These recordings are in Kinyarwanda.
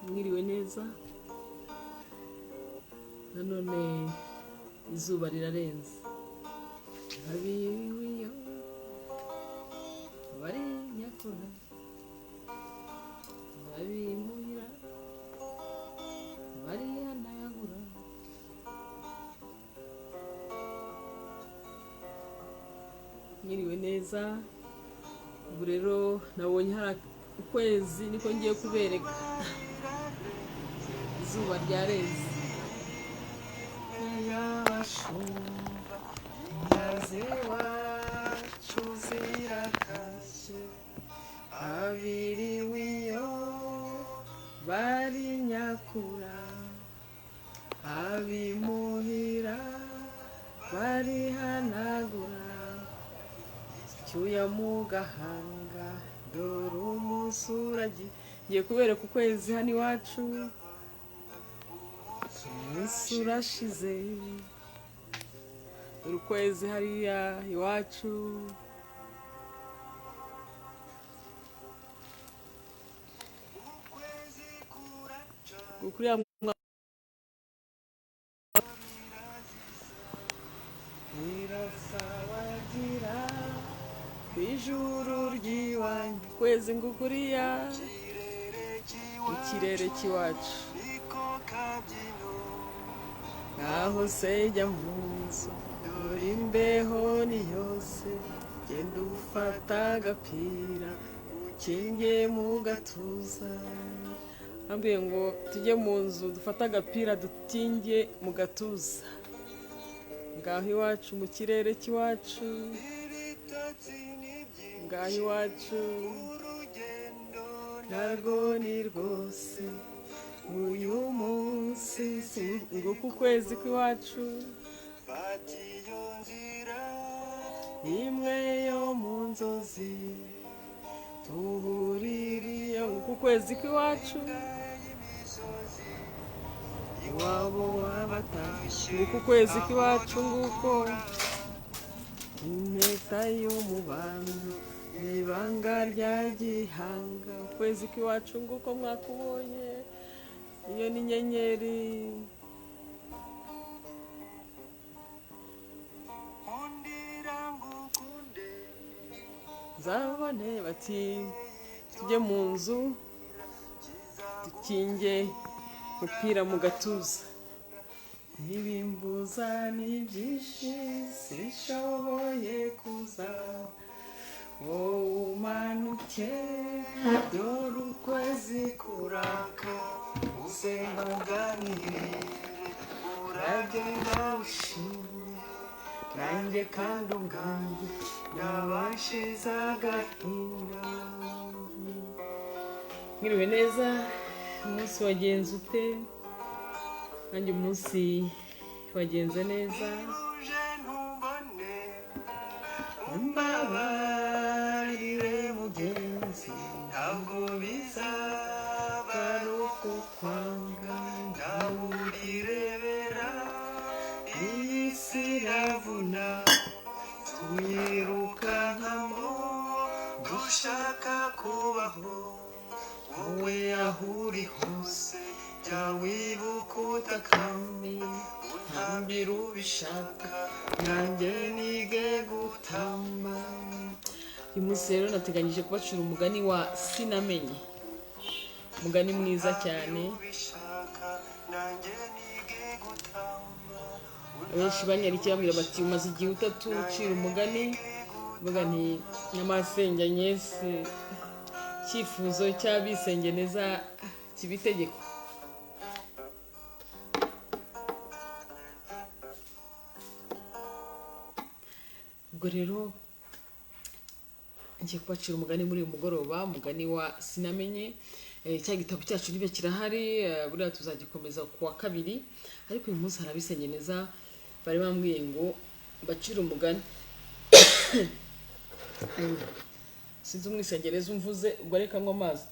mwiriwe neza. Nanone izuba rirarenze, abiwiyo bari nyakura, abimuhira bari hanagura. Mwiriwe neza. Ubu rero nabonye hari ukwezi, niko ngiye kubereka. Izuba ryarenze. Abiriwiyo bari nyakura, abimuhira bari hanagura. Cyuya mu gahanga dore umusuragi. Ngiye kubereka ukwezi hano iwacu. Umunsi urashize, dore ukwezi hariya iwacu. Ukuriya irasabagira ijuru ry'iwanyu. Ukwezi ngukuriya ikirere cy'iwacu. Naho se jya mu nzu, dore imbeho ni yose. Genda ufata agapira ukinge mu gatuza. Ambwiye ngo tujye mu nzu dufate agapira dutinge mu gatuza. Ngaho iwacu mu kirere cy'iwacu, ngaho iwacu narwo ni rwose. Uyu munsi nguko ukwezi kw'iwacu, imwe yo mu nzozi tuhuririye. Nguko ukwezi kw'iwacu, iwabo wabatashye. Nguko ukwezi kw'iwacu, nguko impeta y'umubano n'ibanga rya gihanga. Ukwezi kw'iwacu nguko mwakubonye. Iyo ni inyenyeri. Zabone bati tujye mu nzu dukinge umupira mu gatuza. N'ibimbuza n'ibyinshi sishoboye kuza, wowe umanuke dore ukwezi kuraka. Usembaganire uragenda ushimye, nanjye kandi ubwanjye nabashize agahinda. Mwiriwe neza. Umunsi wagenze ute? Nanjye umunsi wagenze neza. Umbabarire mugenzi, ntabwo bizaba ari ukukwanga. Ndawurirebera, iyi si iravuna, tuyirukankamo dushaka kubaho. Wowe aho uri hose jya wibuka utakame, untambire ubishaka nanjye nige gutama. Uyu munsi rero nateganyije kubacura umugani wa sinamenye. Umugani mwiza cyane. Abenshi banyarikiye bambwira bati umaze igihe utatucira umugani. Mvuga nti nyamasenge nyese icyifuzo cy'abisenge neza kibitegeko. Ubwo rero ngiye kubacira umugani muri uyu mugoroba. Umugani wa sinamenye. Cya gitabo cyacu niba kirahari, buriya tuzagikomeza ku wa kabiri. Ariko uyu munsi hari abisenge neza bari bambwiye ngo bacire umugani. Sinzi umwisengereza umvuze, ubwo reka nywa amazi.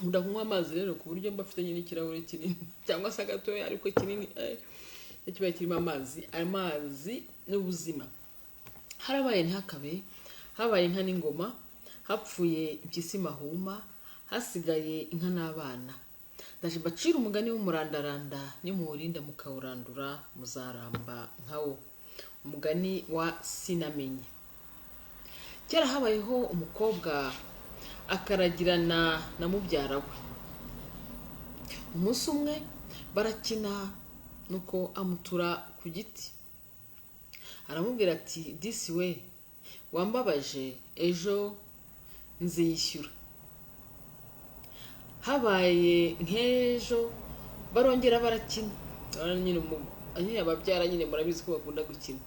Ndakunywa amazi rero ku buryo mba afite n'ikirahure kinini cyangwa se gatoya ariko kinini kiba kirimo amazi n'ubuzima. Harabaye ntihakabe habaye inka n'ingoma, hapfuye impyisi mahuma, hasigaye inka n'abana. Ndaje mbacira umugani w'umurandaranda, nimuwurinda mukawurandura muzaramba nkawo. Umugani wa Sinamenye. Kera habayeho umukobwa akaragirana na mubyara we. Umunsi umwe barakina, nuko amutura ku giti. Aramubwira ati, disi we, wambabaje, ejo nziyishyura. Habaye nk'ejo barongera barakina. Nyine ababyara nyine murabizi ko bakunda gukina.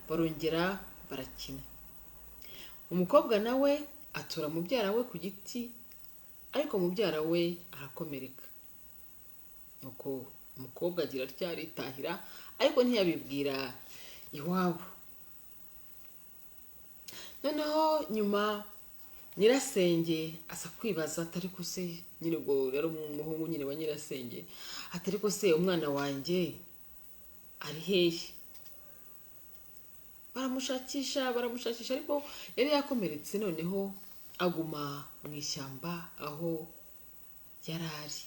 Barongera barakina. Umukobwa nawe atura mubyara we ku giti, ariko mubyara we arakomereka. Nuko umukobwa agira atya aritahira, ariko ntiyabibwira iwabo. Noneho nyuma nyirasenge asa kwibaza, atari ko se, nyine ubwo yari umuhungu nyine wa nyirasenge, atari ko se umwana wanjye ari hehe? Baramushakisha ariko yari yakomeretse. Noneho aguma mu ishyamba aho yari ari.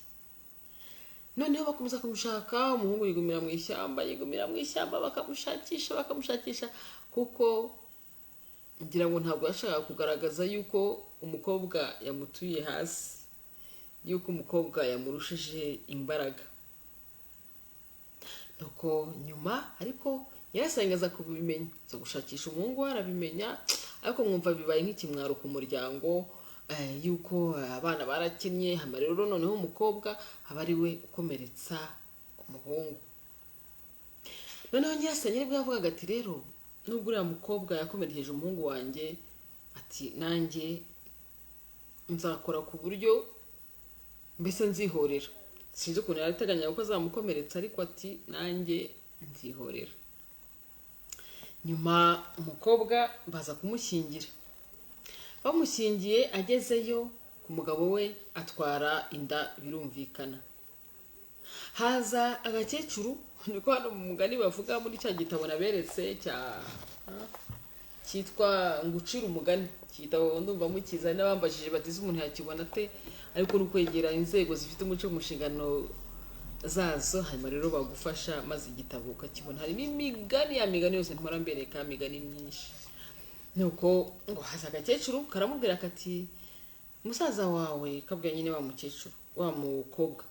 Noneho bakomeza kumushaka, umuhungu yigumira mu ishyamba, bakamushakisha kuko ngira ngo ntabwo yashakaga kugaragaza yuko umukobwa yamutuye hasi, yuko umukobwa yamurushije imbaraga. Nuko nyuma ariko nyirasenge aza kubimenya, aza gushakisha umuhungu we arabimenya, ariko mwumva bibaye nk'ikimwaro ku muryango, yuko abana barakinnye. Hama rero noneho umukobwa aba ari we ukomeretsa umuhungu. Noneho nyirasenge nibwo yavugaga ati, rero nubwo uriya mukobwa yakomerekeje umuhungu wanjye, ati nanjye nzakora ku buryo mbese nzihorera. Sinzi ukuntu yari ateganya ko azamukomeretsa, ariko ati nanjye nzihorera. Nyuma umukobwa baza kumushyingira. Bamushyingiye agezeyo ku mugabo we atwara inda, birumvikana. Haza agakecuru, niko hano mu mugani bavuga muri cya gitabo naberetse cyitwa Ngucira umugani. Igitabo ndumva mukiza, n'abambajije batize umuntu yakibona ate, ariko ni ukwegera inzego zifite umuco mu nshingano zazo, hanyuma rero bagufasha maze igitabo ukakibona. Harimo imigani, ya migani yose ntimara mbereka, imigani myinshi. Nuko ngo haza agakecuru karamubwira kati, musaza wawe, kabwira nyine wa mukecuru, wa mukobwa,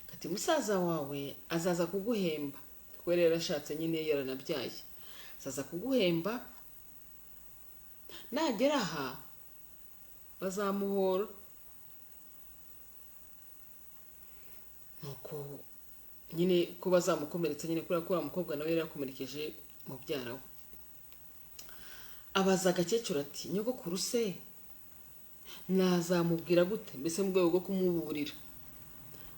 kati musaza wawe azaza kuguhemba. Kuko rero ashatse nyine yaranabyaye, azaza kuguhemba, nagera aha bazamuhora. Nuko nyine ko bazamukomeretsa nyine kubera ko wa mukobwa nawe yari yakomerekeje mubyara we. Abaza agakecuru ati, nyogokuru se nazamubwira gute, mbese mu rwego rwo kumuburira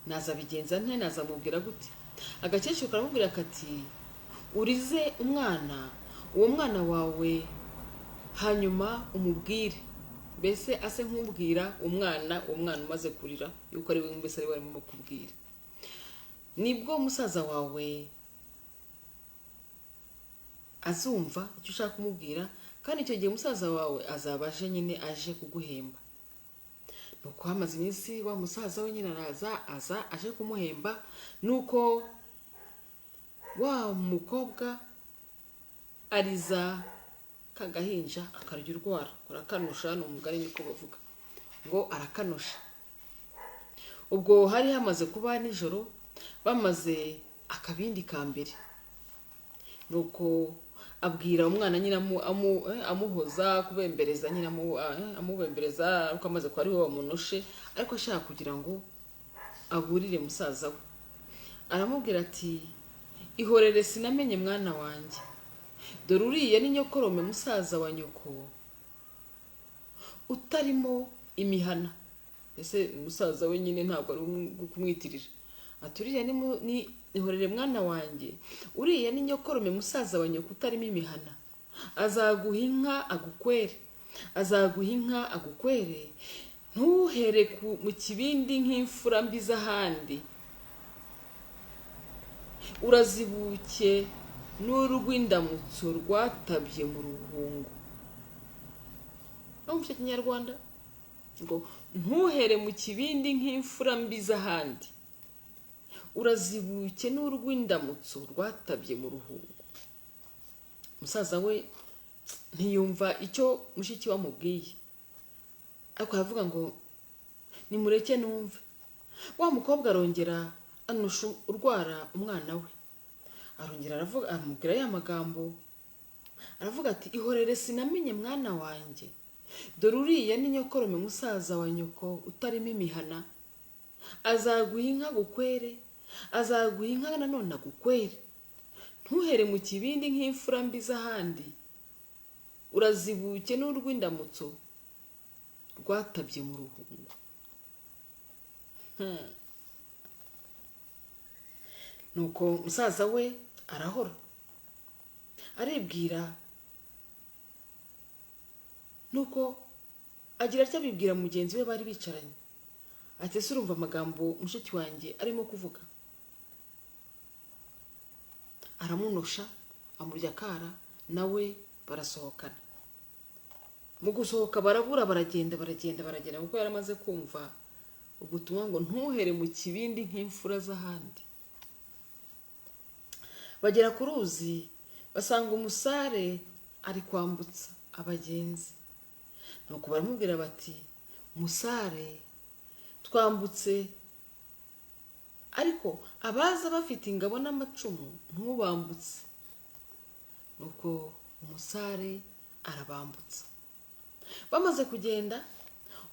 nazabigenza nte, nazamubwira gute? Agakecuru karamubwira kati, urize umwana, uwo mwana wawe, hanyuma umubwire, mbese ase nk'ubwira umwana umaze kurira, yuko ari we mbese ari we arimo kubwira. Nibwo musaza wawe azumva icyo ushaka kumubwira, kandi icyo gihe musaza wawe azaba aje nyine aje kuguhemba. Nuko hamaze iminsi wa musaza we nyine aza aje kumuhemba. Nuko wa mukobwa ariza kagahinja akarya urwara, arakanusha. Ni umugani niko bavuga ngo arakanusha. Ubwo hari hamaze kuba nijoro, bamaze akabindi ka mbere. Nuko abwira umwana nyine amuhoza, kubembereza nyine amubembereza, ariko amaze ko ari we wamunushe, ariko ashaka kugira ngo aburire musaza we. Aramubwira ati, ihorere Sinamenye mwana wanjye, dore uriya ni nyokorome musaza wa nyoko, utarimo imihana. Ese musaza we nyine ntabwo ari kumwitirira. Ati, uriya ni ihorere mwana wanjye, uriya ni nyokorome musaza wa nyoko, utarimo imihana. Azaguha inka agukwere, ntuhere mu kibindi nk'imfura mbi z'ahandi. Urazibuke n'urw'indamutso rwatabye mu ruhungu. mu kinyarwanda ngo ntuhere mu kibindi nk'imfura mbi z'ahandi, urazibuke n'urw'indamutso rwatabye mu ruhungu. Umusaza we ntiyumva icyo mushiki we amubwiye, ariko aravuga ngo nimureke numve. Wa mukobwa arongera anusha urwara umwana we, arongera aravuga, amubwira ya magambo, aravuga ati ihorere sinamenye mwana wanjye, dore uriya ni nyokorome musaza wa nyoko utarimo imihana, azaguha inka gukwere, azaguha inka nanone agukwere, ntuhere mu kibindi nk'imfura mbi z'ahandi, urazibuke n'urw'indamutso rwatabye mu ruhungu. Nuko musaza we arahora aribwira, nuko agira atya abibwira mugenzi we bari bicaranye, ati ese urumva amagambo mushiki wanjye arimo kuvuga? Aramunosha amurya akara, nawe barasohokana. Mu gusohoka barabura, baragenda kuko yaramaze kumva ubutumwa ngo ntuhere mu kibindi nk'imfura z'ahandi. Bagera ku ruzi basanga umusare ari kwambutsa abagenzi, nuko baramubwira bati musare twambutse, ariko abaza bafite ingabo n'amacumu ntubambutse. Nuko umusare arabambutsa. Bamaze kugenda,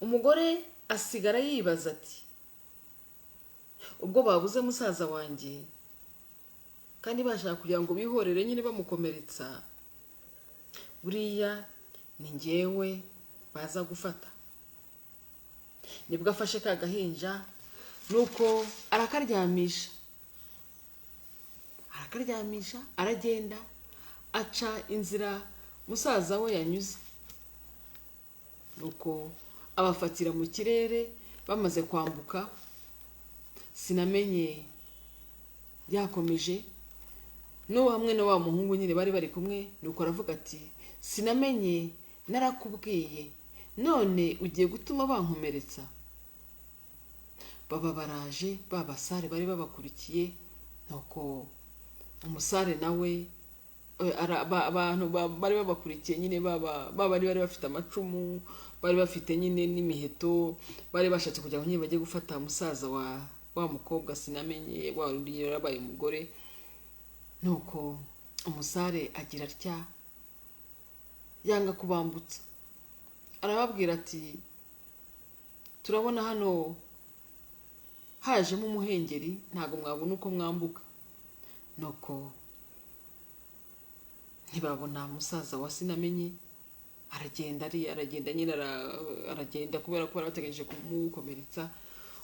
umugore asigara yibaza ati ubwo babuze musaza wanjye kandi bashaka kugira ngo bihorere nyine bamukomeretsa, buriya ni njyewe baza gufata. Nibwo afashe ka gahinja, nuko arakaryamisha, aragenda aca inzira musaza we yanyuze. Nuko abafatira mu kirere. Bamaze kwambuka, sinamenye yakomeje no hamwe na wa muhungu nyine bari kumwe. Nuko aravuga ati sinamenye narakubwiye, none ugiye gutuma bankomeretsa. Baba baraje, babasare bari babakurikiye. Nuko umusare nawe abantu bari babakurikiye nyine bari bafite amacumu, bari bafite nyine n'imiheto, bari bashatse kugira ngo nyine bajye gufata musaza wa mukobwa sinamenye wa undi yarabaye umugore. Nuko umusare agira atya yanga kubambutsa, arababwira ati turabona hano hajemo umuhengeri, ntago mwabona uko mwambuka. Nuko ntibabona musaza wa sinamenye, aragenda nyine aragenda kubera ko barabategereje kumukomeretsa.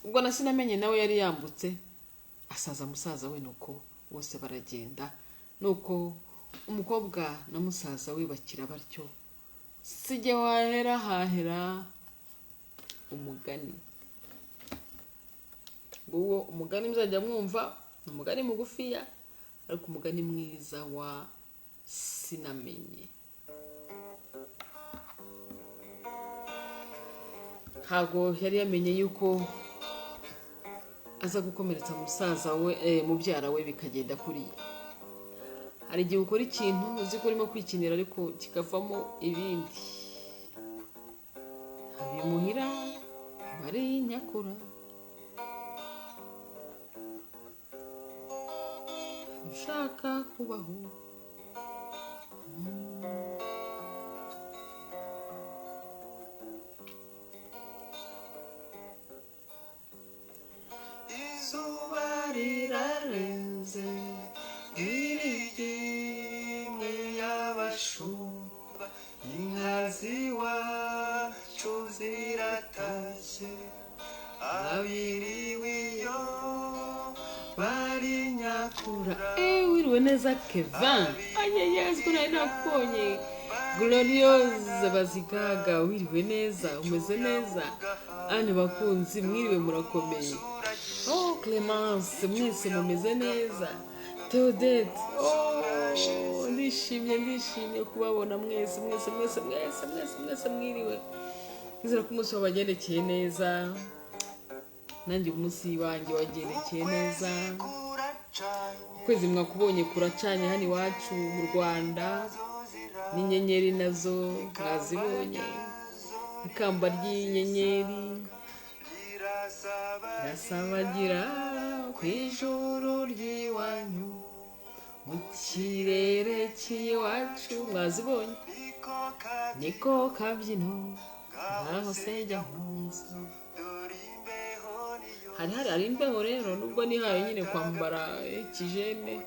Ubwo na sinamenye nawe yari yambutse asaza musaza we, nuko bose baragenda. Nuko umukobwa na musaza we bakira batyo. Sijye wahera hahera umugani. Uwo umugani muzajya mwumva, umugani mugufiya ariko umugani mwiza wa sinamenye. Ntago yari yamenye yuko aza gukomeretsa musaza we, mubyara we bikagenda kuriya. Hari igihe ukora ikintu uzi ko urimo kwikinira ariko kikavamo ibindi. Abimuhira bari nyakura, ushaka kubaho. Izuba rirarenze, irimwe y'abashumba, inka z'iwacu ziratashye, abiriwe iyo bari nyakura. Wiriwe neza Kevin, ayeyezwe nari nakubonye. Gloriose Bazigaga, wiriwe neza, umeze neza. Ane bakunzi mwiriwe murakomeye. Oh Clemence, mwese mumeze neza. Theodette, ndishimye kubabona mwese mwiriwe. Nizera ko umunsi wabagendekeye neza, nanjye umunsi wanjye wagendekeye neza. Ukwezi mwakubonye kuracanye hano iwacu mu Rwanda, n'inyenyeri nazo mwazibonye, ikamba ry'inyenyeri rirasabagira ku ijuru ry'iwanyu, mu kirere cy'iwacu mwazibonye, niko kabyino ngaho se jya mpuzo. hari imbeho rero, nubwo nihaye nyine kwambara ikijene,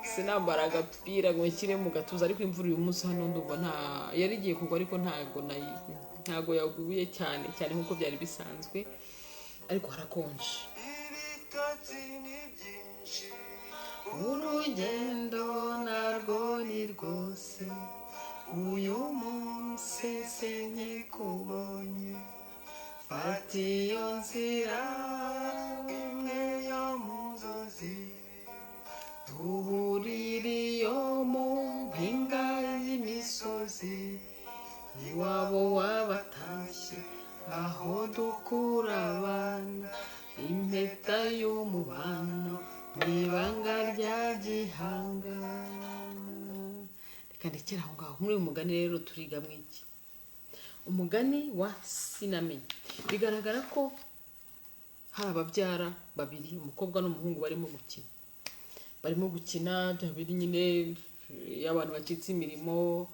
sinambara agapira ngo nshyire mu gatuza, ariko imvura uyu munsi hano ndumva yari igiye kugwa, ariko ntago yaguye cyane nk'uko byari bisanzwe, ariko harakonje. Urugendo narwo ni rwose, uyu munsi sinkikubonye, fata iyo nzira imwe yo mu nzozi, duhurire iyo mu mpinga y'imisozi, iwabo w'abatashye aho dukura abana, impeta y'umubano mw'ibanga rya gihanga. Reka ndekere aho ngaho. Muri uyu mugani rero turiga mwiki? Umugani wa Sinamenye. Bigaragara ko hari ababyara babiri, umukobwa n'umuhungu, barimo gukina bya biri nyine y'abantu bacitse imirimo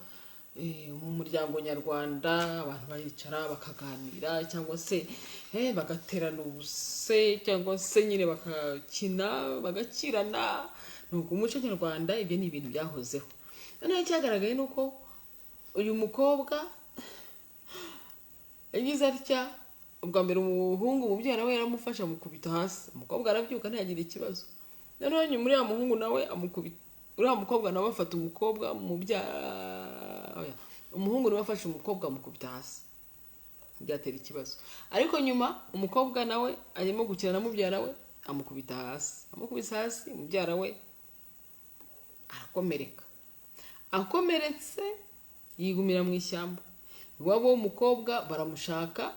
mu muryango nyarwanda. Abantu baricara bakaganira, cyangwa se bagaterana ubuse, cyangwa se nyine bakakina bagakirana. Nuko umuco nyarwanda ibyo ni ibintu byahozeho. Noneho cyagaragaye nuko uyu mukobwa yagize atya, ubwa mbere umuhungu umubyara we yaramufasha amukubita hasi, umukobwa arabyuka ntiyagira ikibazo. Noneho nyuma uriya muhungu nawe amukubita, uriya mukobwa nawe afata umukobwa umuhungu nawe afashe umukobwa amukubita hasi, byatera ikibazo. Ariko nyuma umukobwa nawe arimo gukina na mubyara we, amukubita hasi, mubyara we arakomereka. Akomeretse yigumira mu ishyamba. Iwabo w'umukobwa baramushaka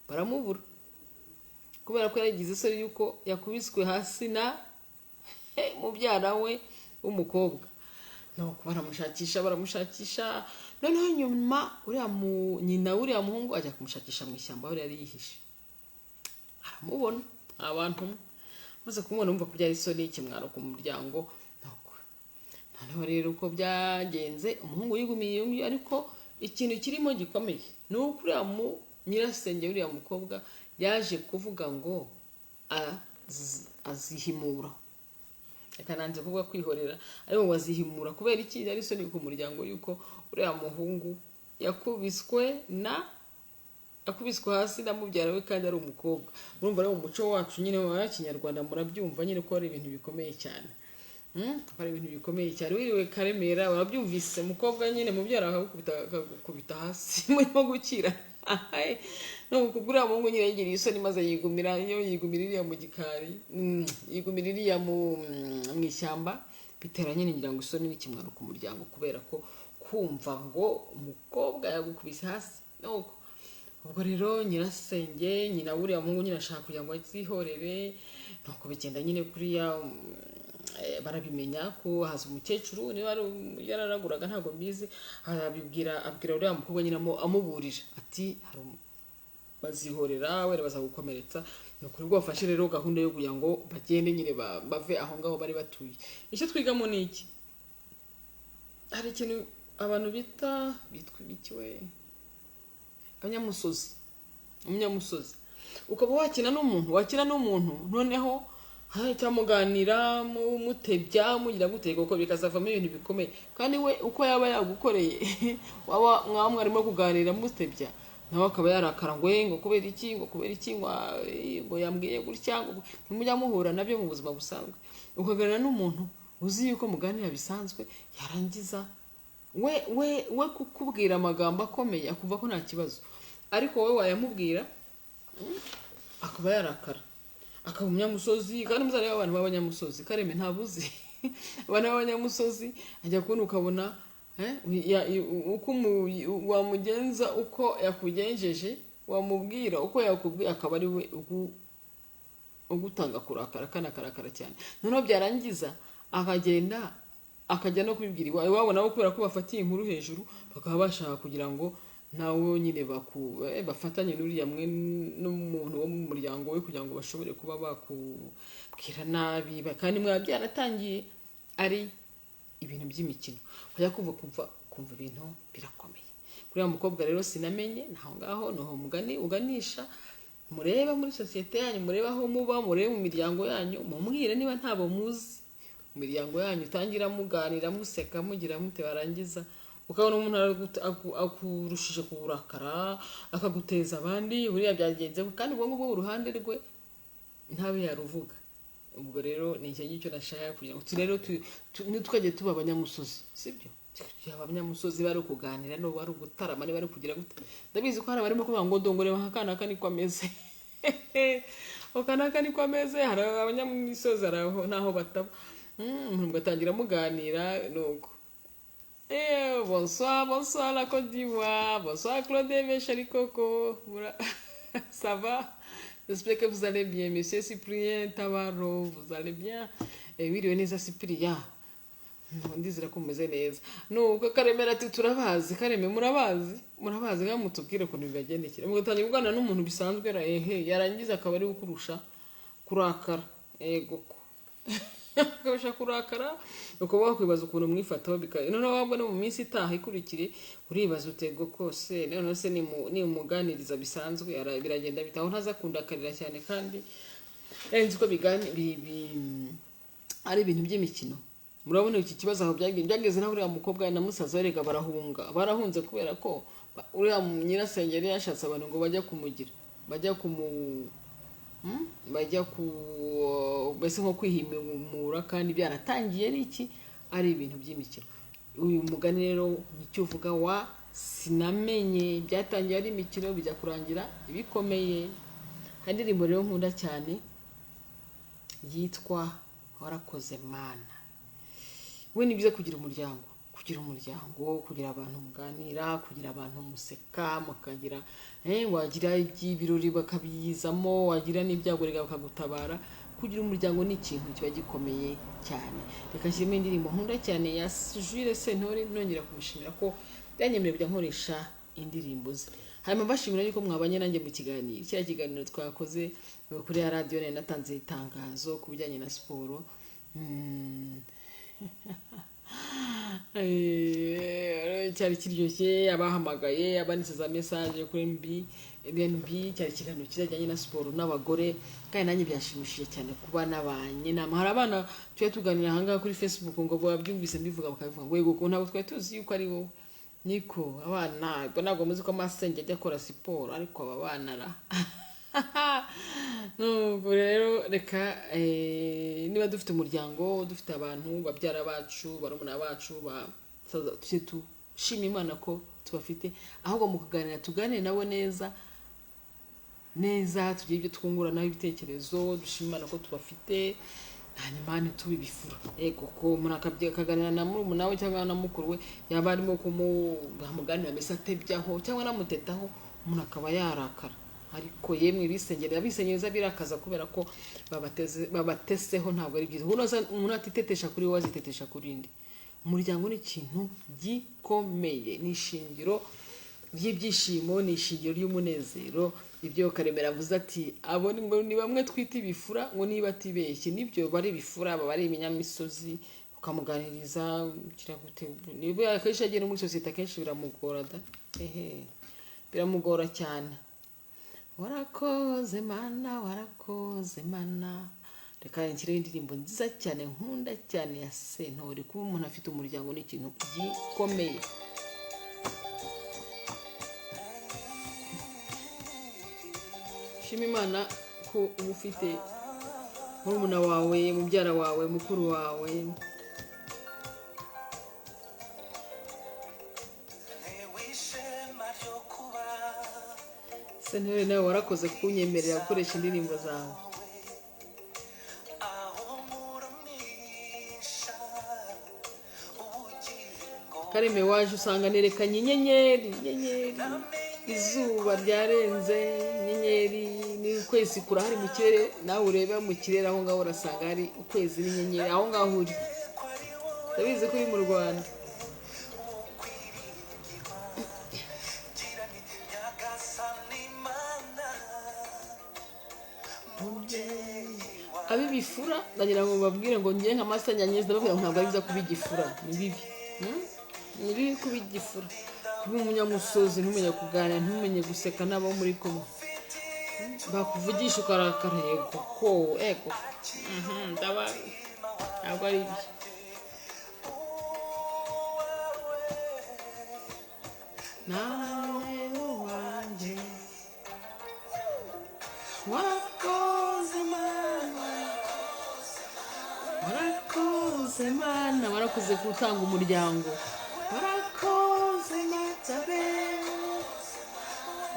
baramubura, kubera ko yaragize isoni yuko yakubiswe hasi na mubyara we w'umukobwa. Nuko baramushakisha. Noneho nyuma nyina uriya muhungu ajya kumushakisha mu ishyamba aho yari yihishe, aramubona. Abantu maze kumubona bumva ko byari isoni, ikimwaro ku muryango. Noneho rero uko byagenze, umuhungu yigumiye, ariko ikintu kirimo gikomeye ni uko uriya nyirasenge uriya mukobwa yaje kuvuga ngo azihimura. Reka nanze kuvuga kwihorera, ariko ngo azihimura kubera iki? Yari isoni ku muryango yuko uriya muhungu yakubiswe hasi na mubyara we, kandi ari umukobwa. Urumva rero umuco wacu nyine wa Kinyarwanda murabyumva nyine ko ari ibintu bikomeye cyane. Wiriwe Karemera warabyumvise, umukobwa nyine mubyara akagukubita hasi murimo gukira. No kugura muhungu nyine yigiriye isoni, maze yigumira iriya mu gikari, yigumira iriya mu ishyamba. Bitera nyine ngira ngo isoni n'ikimwaro ku muryango, kubera ko kumva ngo umukobwa yagukubise hasi. Ubwo rero nyirasenge, nyina uriya muhungu nyine ashaka kugira ngo azihorere. Nuko bigenda nyine kuriya, barabimenya ko haza umukecuru, niba yararaguraga ntabwo mbizi, abwira uriya mukobwa nyine amuburira ati bazihorera, wera bazagukomeretsa. Nuko ubwo bafashe rero gahunda yo kugira ngo bagende nyine bave aho ngaho bari batuye. Icyo twigamo ni iki? Hari ikintu abantu bitwa ibikiwe umunyamusozi. Ukaba wakina n'umuntu noneho cyamuganira mutebya mugira gutega, uko bikazavamo ibintu bikomeye. Kandi we uko yaba yagukoreye mwaba mwarimo kuganira mutebya, nawe akaba yarakara ngo kubera iki ngo yambwiye gutya. Ntimujya muhura nabyo mu buzima busanzwe, ukaganira n'umuntu uzi yuko muganira bisanzwe, yarangiza we kukubwira amagambo akomeye akumva ko nta kibazo, ariko wowe wayamubwira akaba yarakara, akaba umunyamusozi. Kandi muzareba abantu b'abanyamusozi, Kareme ntabuzi abana b'abanyamusozi ajya kubona ukabona uko wamugenza uko yakugenjeje, wamubwira uko yakubwiye akaba ari we ugutanga kurakara kanakarakara cyane. Noneho byarangiza akagenda akajya no kubibwira iwawe, wabona bo kubera ko bafatiye inkuru hejuru bakaba bashaka kugira ngo nawe nyine bafatanye n'uriya mwe n'umuntu wo mu muryango we kugira ngo bashobore kuba bakubwira nabi, kandi mwaba byaratangiye ari ibintu by'imikino, kujya kumva ibintu birakomeye. Kuriya mukobwa rero sinamenye naho ngaho noho mugani uganisha, mureba muri sosiyete yanyu, mureba aho muba, mureba mu miryango yanyu, mumwire niba ntabo muzi mu miryango yanyu, utangira muganira museka mugira mute, barangiza ukabona umuntu akurushije kuburakara akaguteza abandi, buriya byagenze kandi ubwo ngubwo uruhande rwe ntabe yaruvuga. Ubwo rero ni icyo nashaka kugira ngo rero tukajye tuba abanyamusozi, sibyo? Abanyamusozi bari kuganira no bari gutarama, ni bari kugira gute. Ndabizi ko hari barimo kuvuga ngo dongore bakana kani kwameze okana kani kwameze, hari abanyamusozi araho naho bataba mugatangira muganira nuko bonsoir la Côte d'Ivoire, bonsoir Claude Méchari Coco, ça va? J'espère que vous allez bien, monsieur Cyprien Tabaro, vous allez bien? Wiriwe neza Cyprien, ndizera ko mumeze neza. Nuko Karemera ati turabazi, Kareme murabazi nka mutubwire ukuntu bibagendekera. Mugatangira kuganira n'umuntu bisanzwe yarangiza akaba ari gukurusha kurakara, yego ko akabasha kurakara, ukaba wakwibaza ukuntu mwifataho noneho wabona mu minsi itaha ikurikire uribaza utego kose noneho se ni umuganiriza bisanzwe biragenda bitaho ntaza kundakarira cyane, kandi nzi ko ari ibintu by'imikino. Murabona iki kibazo aho byageze naho uriya mukobwa na musaza werega barahunze kubera ko uriya nyirasengeri yashatse abantu ngo bajya kumugira, bajya bese nko kwihimura, kandi byaratangiye ari ibintu by'imikino. Uyu mugani rero nicyo uvuga wa sinamenye, byatangiye ari imikino bijya kurangira ibikomeye. Hari indirimbo rero nkunda cyane yitwa Warakoze Mana. We ni byiza kugira umuryango, kugira abantu muganira, kugira abantu museka, mukagira wagira iby'ibirori bakabiyizamo, wagira n'ibyagorega bakagutabara. Kugira umuryango ni ikintu kiba gikomeye cyane. Reka nshyiremo indirimbo nkunda cyane ya Jules Sentore, nongera kumushimira ko yanyemereye kujya nkoresha indirimbo ze. Hanyuma bashimira yuko mwabanye nanjye mu kiganiro, cya kiganiro twakoze kuri ya radio natanze itangazo ku bijyanye na siporo. Cyari kiryoshye, abahamagaye abanditse za message kuri BNB, cyari ikiganiro kizajyanye na siporo n'abagore, kandi nanjye byashimishije cyane kuba nabanye nama. Hari abana tujya tuganira ahangaha kuri Facebook ngo babyumvise mbivuga bakabivuga ngo yego ko ntabwo twari tuzi yuko ari wowe. Niko abana ntabwo muzi ko amasenge ajya akora siporo, ariko aba bana ra Nubwo rero reka niba dufite umuryango, dufite abantu babyara bacu, barumuna bacu, tujye tushima Imana ko tubafite, ahubwo mu kuganira tuganire nabo neza, tugire ibyo twunguranaho ibitekerezo, dushima Imana ko tubafite, hanyuma ntitubibifura. Yego ko umuntu akaganira na murumuna we cyangwa na mukuru we, yaba arimo kumuganira mbese atebyaho cyangwa namutetaho, umuntu akaba yarakara. Ariko yemwe bisengereza birakaza kubera ko babateseho, ntabwo ari byiza. Umuntu atitetesha kuri we azitetesha kuri indi. Umuryango ni ikintu gikomeye, ni ishingiro ry'ibyishimo, ni ishingiro ry'umunezero. Ibyo Karemera avuze ati abo ni bamwe twita ibifura, ngo niba atibeshye nibyo bari ibifura, baba ari ibinyamisozi, ukamuganiriza niba akenshi agera muri sosiyete akenshi biramugora biramugora cyane. Warakoze Mana, warakoze Mana. Reka nshyireho indirimbo nziza cyane nkunda cyane ya Sentore. Kuba umuntu afite umuryango ni ikintu gikomeye. Shima Imana ko uba ufite murumuna wawe, mubyara wawe, mukuru wawe. Sentore nawe warakoze kunyemerera gukoresha indirimbo zawe. Kareme waje usanga nerekanye inyenyeri izuba ryarenze inyenyeri n'ukwezi kurahari mu kirere nawe ureba mu kirere aho ngaho urasanga hari ukwezi n'inyenyeri aho ngaho uri ndabizi ko uri mu Rwanda abibifura ndagira ngo babwire ngo ngiye nka Master Nyanyezi ndababwira ngo ntabwo ari byiza kuba igifura ni bibi ni bibi kuba igifura kuba umunyamusozi ntumenye kuganira ntumenye guseka n'abo muri kumwe bakuvugisha ukarakara yego ko ego ntabwo ari ibyo nawe wanjye warakoze Mana warakoze gutanga umuryango warakoze Matabe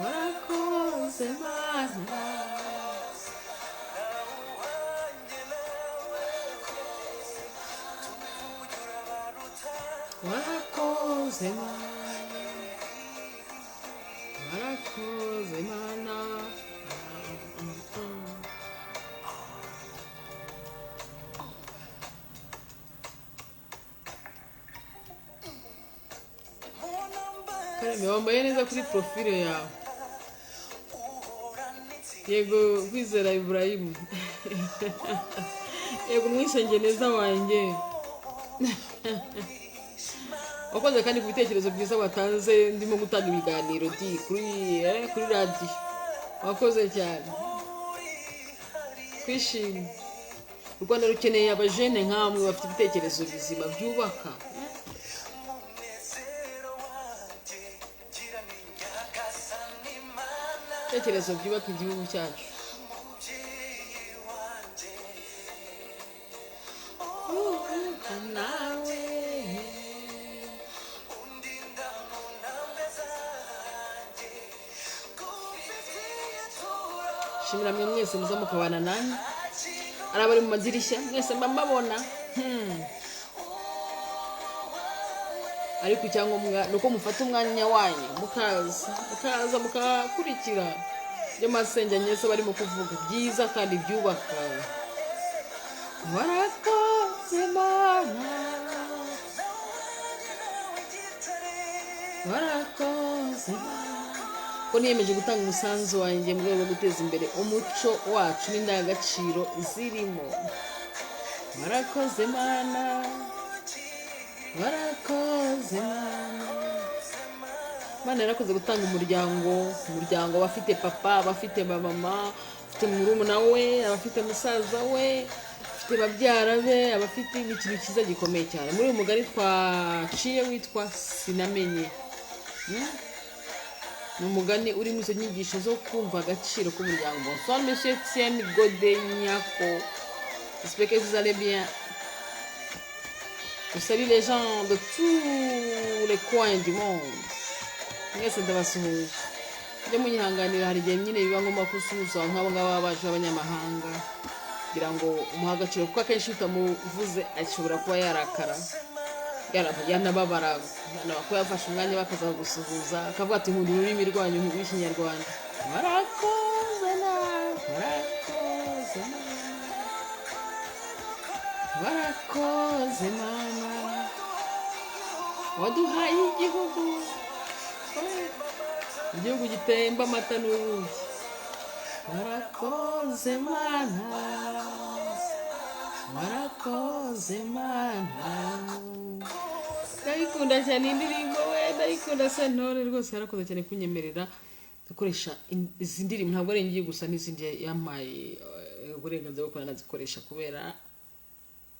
warakoze Mana warakoze Mana Kareme wambaye neza kuri profile yawe yego Kwizera Ibrahim yego mwisenge neza wanjye wakoze kandi ku bitekerezo byiza watanze ndimo gutanga ibiganiro kuri radio wakoze cyane kwishima u Rwanda rukeneye abajene nkamwe bafite ibitekerezo bizima byubaka ibitekerezo byubaka igihugu cyacu nawe shimira mwe mwese muza mukabana nanjye ari abari mu madirishya mwese mbabona ariko icyangombwa nuko mufata umwanya wanyu mukaza mukakurikira ibyo Masenge Nyese barimo kuvuga byiza kandi byubaka warakoze Mana warakoze ko niyemeje gutanga umusanzu wanjye mu rwego rwo guteza imbere umuco wacu n'indangagaciro zirimo warakoze Mana warakoze Mana yarakoze gutanga umuryango abafite papa abafite mama abafite murumuna we abafite musaza we abafite babyara be abafite ikintu cyiza gikomeye cyane muri uyu mugari twaciye witwa sinamenye ni umugani uri mu izo nyigisho zo kumva agaciro k'umuryango. Bonsoir monsieur Etienne Godenyako, j'espère que vous allez bien. Je salue les gens de tous les coins du monde. Mwese ndabasuhuje. Njye munyihanganira hari igihe nyine biba ngombwa kusuhuza nk'abo ngabo baje abanyamahanga kugira ngo umuha agaciro kuko akenshi utamuvuze ashobora kuba yarakara yanababara ko yafashe umwanya bakaza gusuhuza akavuga ati nkunda ururimi rwanyu rw'ikinyarwanda warakoze Mana waduhaye igihugu gitemba amata n'ubuki warakoze Mana ndayikunda cyane indirimbo we ndayikunda Sentore rwose yarakoze cyane kunyemerera gukoresha izi ndirimbo ntabwo ari ngiye gusa n'izindi yampaye uburenganzira bwo kuranazikoresha kubera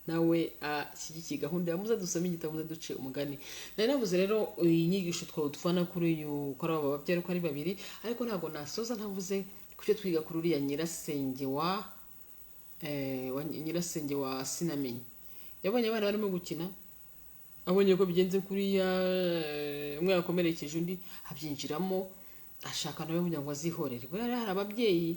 nawe ashyigikiye gahunda yamuze dusome igitabo muze duce umugani nari navuze rero iyi nyigisho twavana kuri uyu kora aba babyari ko ari babiri ariko ntabwo nasoza ntavuze kucyo twiga kuri uriya nyirasenge wa Sinamenye yabonye abana barimo gukina abonye ko bigenze kuri umwe yakomerekeje undi abyinjiramo ashaka nawe kugira ngo azihorere buriya hari ababyeyi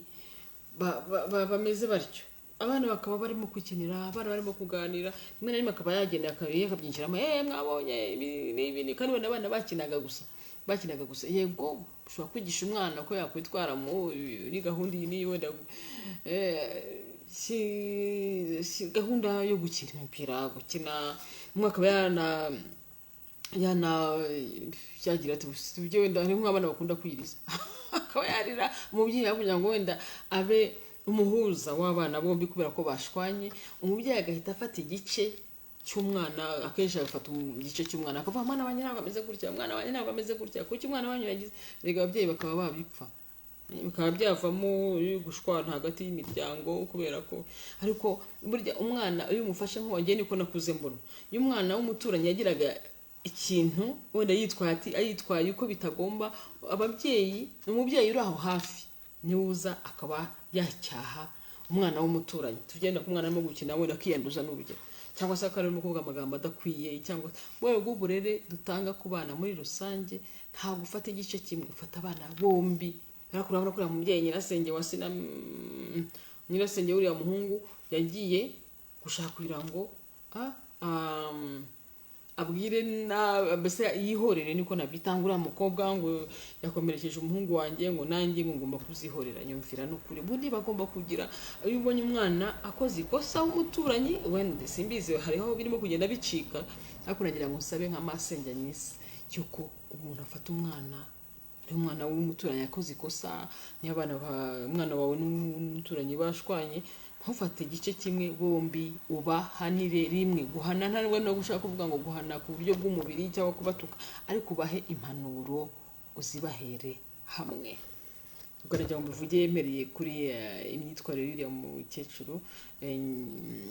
bameze batyo abana bakaba barimo kwikinira, abana barimo kuganira, rimwe na rimwe akaba yagenda akabyinjiramo, mwabonye ibi kandi wenda abana bakinaga gusa. Yego ushobora kwigisha umwana ko yakwitwara muri gahunda iyi niyo wenda si gahunda yo gukina imipira, gukina umwe akaba yagira ati ibyo wenda hari nk'abana bakunda kwiriza akaba yarira umubyeyi kugira ngo wenda abe umuhuza w'abana bombi kubera ko bashwanye, umubyeyi agahita afata igice cy'umwana, akenshi agafata igice cy'umwana akavuga mwana wanjye ntabwo ameze gutya, mwana wanjye ntabwo ameze gutya, kuki umwana wanyu yagize, rega ababyeyi bakaba babipfa, bikaba byavamo gushwana hagati y'imiryango kubera ko. Ariko burya umwana iyo umufashe nk'uwanjye niko nakuze mbona, iyo umwana w'umuturanyi yagiraga ikintu wenda yitwaye uko bitagomba, umubyeyi uri aho hafi niwe uza akaba yacyaha umwana w'umuturanyi, tugenda ku mwana arimo gukina wenda akiyanduza n'urugero, cyangwa se akarimo kuvuga amagambo adakwiye, cyangwa wowe bw'uburere dutanga ku bana muri rusange nta gufata igice kimwe, ufata abana bombi. Urabona ko umubyeyi nyirasenge uriya muhungu yagiye gushaka kugira ngo abwire mbese yihorere, niko nabitangura umukobwa ngo yakomerekeje umuhungu wanjye ngo nanjye ngo ngomba kuzihorera, nyumvira n'ukuri ubundi bagomba kugira. Iyo ubonye umwana akoze ikosa w'umuturanyi wenda simbizi hariho birimo kugenda bicika, ariko nagira ngo nsabe nka masenganyisi cyuko umuntu afata umwana w'umuturanyi akoze ikosa, niyo umwana wawe n'umuturanyi bashwanye, ntufate igice kimwe, bombi ubahanire rimwe. Guhana ntabwo no gushaka kuvuga ngo guhana ku buryo bw'umubiri cyangwa kubatuka, ariko ubahe impanuro uzibahere hamwe. Ubwo nagira ngo mbivuge yemereye kuri imyitwarire y'uriya mukecuru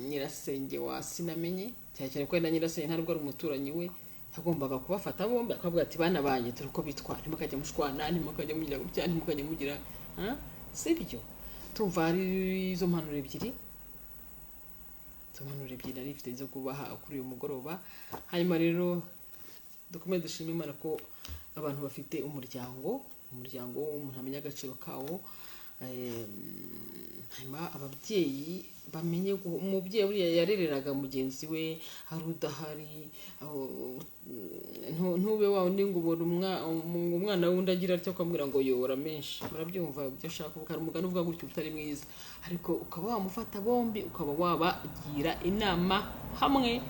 nyirasenge wa Sinamenye, cyane ko na nyirasenge ntabwo ari umuturanyi we, yagombaga kubafata bombi akavuga ati bana banjye turi uko bitwara, ntimukajya mushwana, ntimukajya mugira gutya, ntimukajya mugira sibyo. Tumva ari izo mpanuro ebyiri nari mfite zo kubaha kuri uyu mugoroba. Hanyuma rero dukomeze dushima Imana ko abantu bafite umuryango umuntu amenya agaciro kawo. Hanyuma ababyeyi bamenye umubyeyi buriya yarereraga mugenzi we hari udahari, ntube wawe ndi ngo ubona umwana wundi agira atyo ukamubwira ngo yora menshi, murabyumva ibyo ashaka kuvuga, umugani uvuga gutyo utari mwiza, ariko ukaba wamufata bombi ukaba wabagira inama hamwe,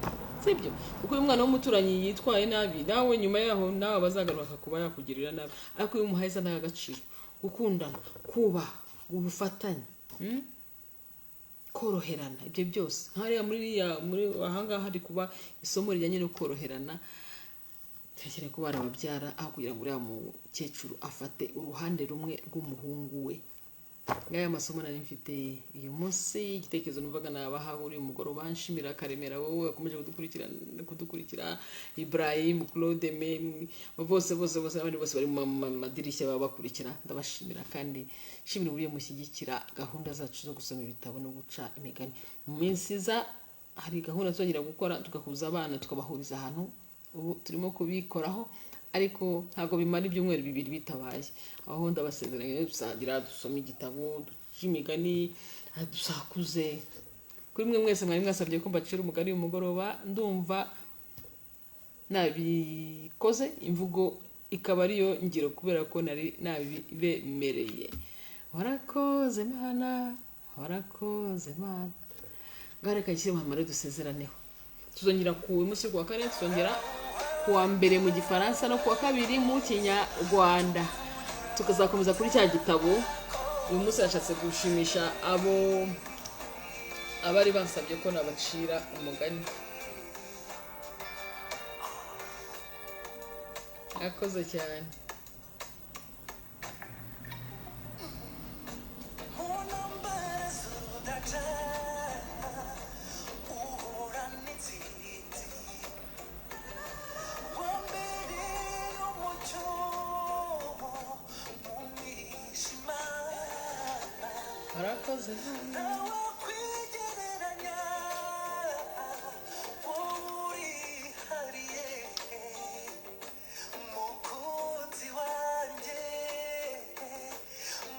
sibyo? Kuko uyu mwana w'umuturanyi yitwaye nabi, nawe nyuma yaho nawe bazagaruka kuba yakugirira nabi, ariko iyo umuhaye za agaciro, gukundana, kubaha, ubufatanye, koroherana, ibyo byose nkariya muri ahangaha hari kuba isomo rijyanye no koroherana. Tekereza ko barababyara aho kugira ngo uriya mukecuru afate uruhande rumwe rw'umuhungu we. Ngaya masomo nari mfite uyu munsi, igitekerezo numvaga nabaha uri umugoroba. Nshimira Karemera wowe wakomeje kudukurikira, Ibrahim, Claude, bose abandi bose bari mu madirishya baba bakurikira, ndabashimira kandi nshimira uburyo mushyigikira gahunda zacu zo gusoma ibitabo no guca imigani. Mu minsi iza hari gahunda tuzongera gukora, tugahuza abana tukabahuriza ahantu, ubu turimo kubikoraho, ariko ntabwo bimara ibyumweru bibiri bitabaye. Aho ndabasezeranye tuzagira dusoma igitabo duca imigani dusakuze. Kuri mwe mwese mwari mwasabye ko mbacira umugani w'umugoroba, ndumva nabikoze, imvugo ikaba ariyo ngiro kubera ko nari nabibemereye. Warakoze Mana, warakoze Mana. Gareka cyiri muhamare dusezeraneho. Tuzongera ku munsi wa kane, tuzongera kuwa mbere mu Gifaransa no kuwa kabiri mu Kinyarwanda. Tukazakomeza kuri cya gitabo. Uyu munsi yashatse gushimisha abari bansabye ko nabacira umugani. Akoze cyane. Warakoze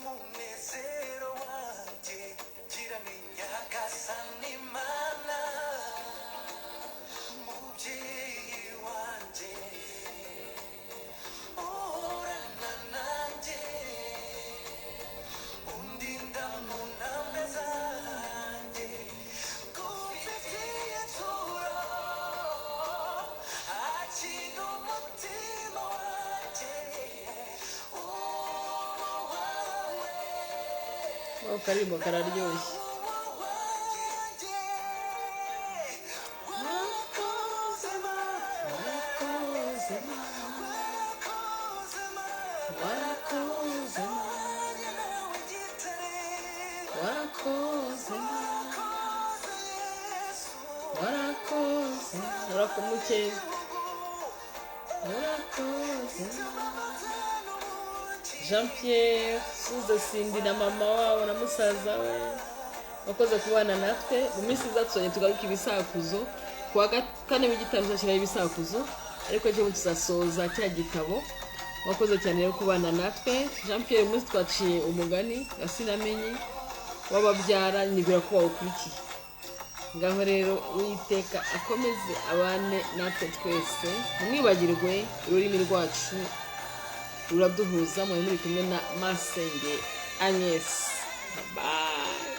Munezero wanje, gira ni nyakasi. karimo kararyoshye. Warakoze urakomuke warakoze Jean Pierre Suze Cindy na mama wabo na musaza we wakoze kubana natwe mu minsi izatsoye tugaruka ibisakuzo kuwa kane w'igitabo cyashiraho ibisakuzo ariko cyo tuzasoza cya gitabo wakoze cyane rero kubana natwe. Jean Pierre umunsi twaciye umugani asinamenye wababyara nibira ko wawukurikiye ngaho rero Uwiteka akomeze abane natwe twese mwibagirwe ururimi rwacu ruraduhuza muri kumwe na Masenge Agnes. Bye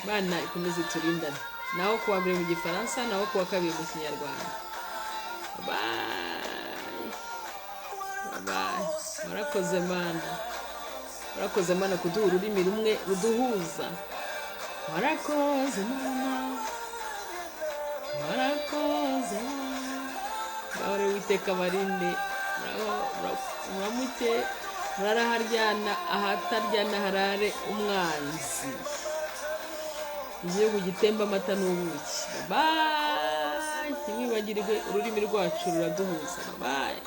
bana ikomeze turindane naho kuwa mbere mu gifaransa naho kuwa kabiri mu kinyarwanda. Bye murakoze mana kuduha ururimi rumwe ruduhuza. Warakoze ngaho Uwiteka barinde muramuke muraraharyana ahataryana harare umwanzi igihugu gitemba amata n'ubuki. Bye ntimwibagirwe ururimi rwacu ruraduhuza. Bye.